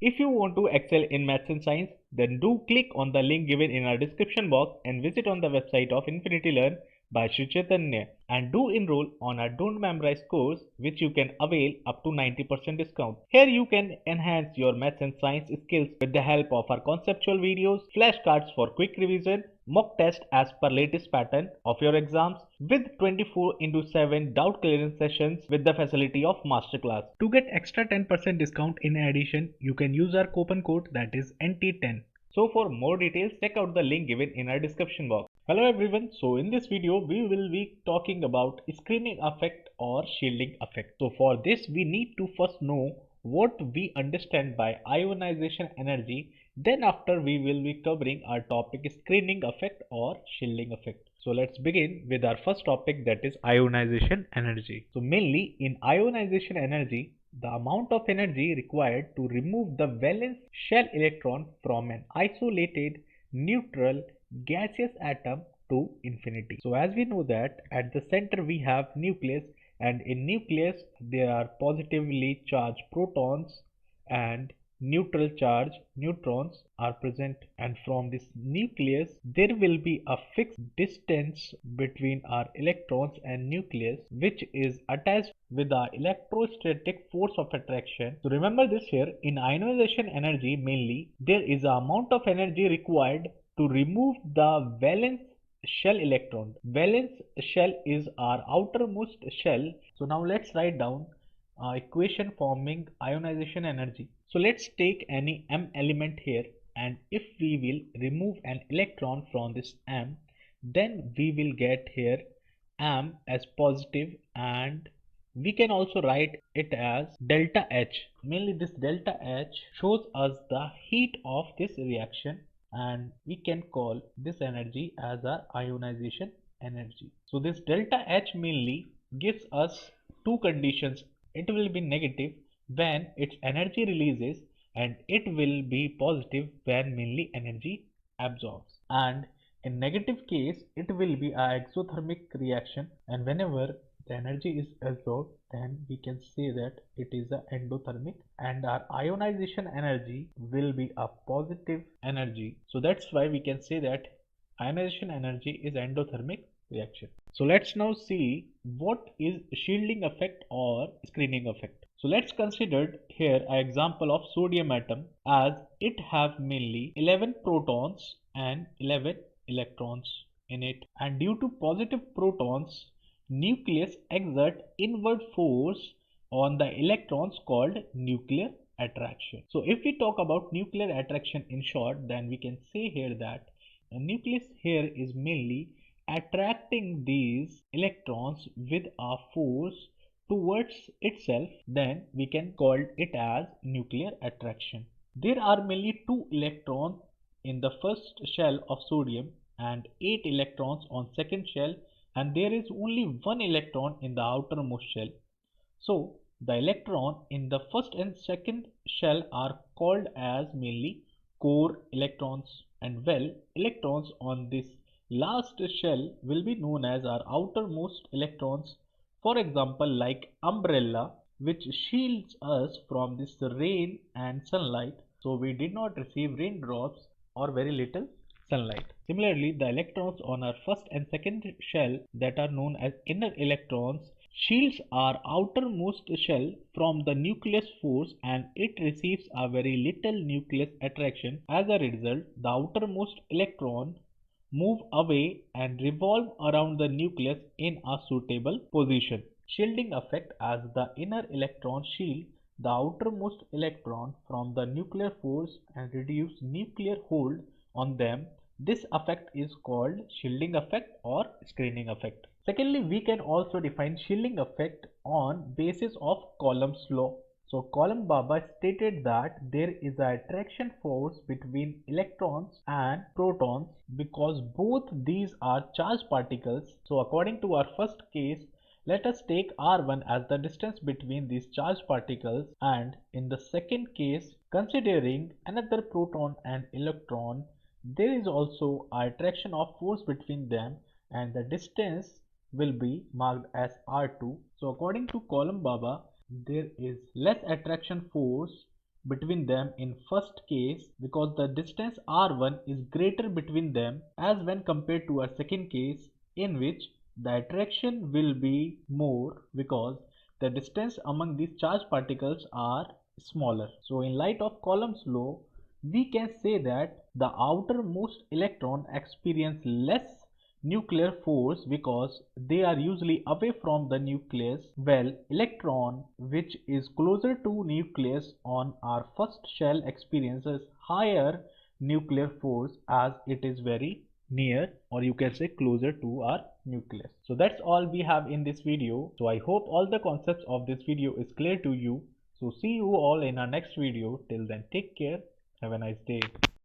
If you want to excel in maths and science, then do click on the link given in our description box and visit on the website of Infinity Learn by Sri Chaitanya, and do enroll on our Don't Memorize course, which you can avail up to 90% discount. Here you can enhance your maths and science skills with the help of our conceptual videos, flashcards for quick revision, mock test as per latest pattern of your exams, with 24/7 doubt clearance sessions with the facility of masterclass. To get extra 10% discount in addition, you can use our coupon code, that is NT10. So for more details, check out the link given in our description box. Hello everyone, so in this video we will be talking about screening effect or shielding effect. So for this we need to first know what we understand by ionization energy. Then after we will be covering our topic screening effect or shielding effect. So let's begin with our first topic, that is ionization energy. So mainly in ionization energy, the amount of energy required to remove the valence shell electron from an isolated neutral gaseous atom to infinity. So as we know that at the center we have nucleus, and in nucleus there are positively charged protons and neutral charge neutrons are present, and from this nucleus there will be a fixed distance between our electrons and nucleus, which is attached with the electrostatic force of attraction. So remember this here, in ionization energy mainly there is a amount of energy required to remove the valence shell electron. Valence shell is our outermost shell. So now let's write down equation forming ionization energy. So let's take any m element here, and if we will remove an electron from this m, then we will get here m as positive, and we can also write it as delta H. Mainly this delta H shows us the heat of this reaction, and we can call this energy as our ionization energy. So this delta H mainly gives us two conditions. It will be negative when its energy releases, and it will be positive when mainly energy absorbs. And in negative case it will be a exothermic reaction, and whenever the energy is absorbed, then we can say that it is a endothermic, and our ionization energy will be a positive energy. So that's why we can say that ionization energy is endothermic reaction. So let's now see what is shielding effect or screening effect. So let's consider here an example of sodium atom, as it have mainly 11 protons and 11 electrons in it, and due to positive protons, nucleus exert inward force on the electrons called nuclear attraction. So if we talk about nuclear attraction in short, then we can say here that a nucleus here is mainly attracting these electrons with a force towards itself, then we can call it as nuclear attraction. There are mainly 2 electrons in the first shell of sodium and 8 electrons on second shell, and there is only 1 electron in the outermost shell. So the electron in the first and second shell are called as mainly core electrons, and well, electrons on this last shell will be known as our outermost electrons. For example, like umbrella, which shields us from this rain and sunlight, so we did not receive raindrops or very little sunlight. Similarly, the electrons on our first and second shell, that are known as inner electrons, shields our outermost shell from the nucleus force, and it receives a very little nucleus attraction. As a result, the outermost electron move away and revolve around the nucleus in a suitable position. Shielding effect, as the inner electron shield the outermost electron from the nuclear force and reduce nuclear hold on them. This effect is called shielding effect or screening effect. Secondly, we can also define shielding effect on basis of Coulomb's law. So Coulomb stated that there is an attraction force between electrons and protons because both these are charged particles. So according to our first case, let us take r1 as the distance between these charged particles, and in the second case, considering another proton and electron, there is also an attraction of force between them, and the distance will be marked as r2. So according to Coulomb, there is less attraction force between them in first case because the distance r1 is greater between them as when compared to a second case in which the attraction will be more because the distance among these charged particles are smaller. So in light of Coulomb's law, we can say that the outermost electron experience less nuclear force because they are usually away from the nucleus, while electron which is closer to nucleus on our first shell experiences higher nuclear force as it is very near, or you can say closer to our nucleus. So that's all we have in this video. So I hope all the concepts of this video is clear to you. So see you all in our next video. Till then, take care. Have a nice day.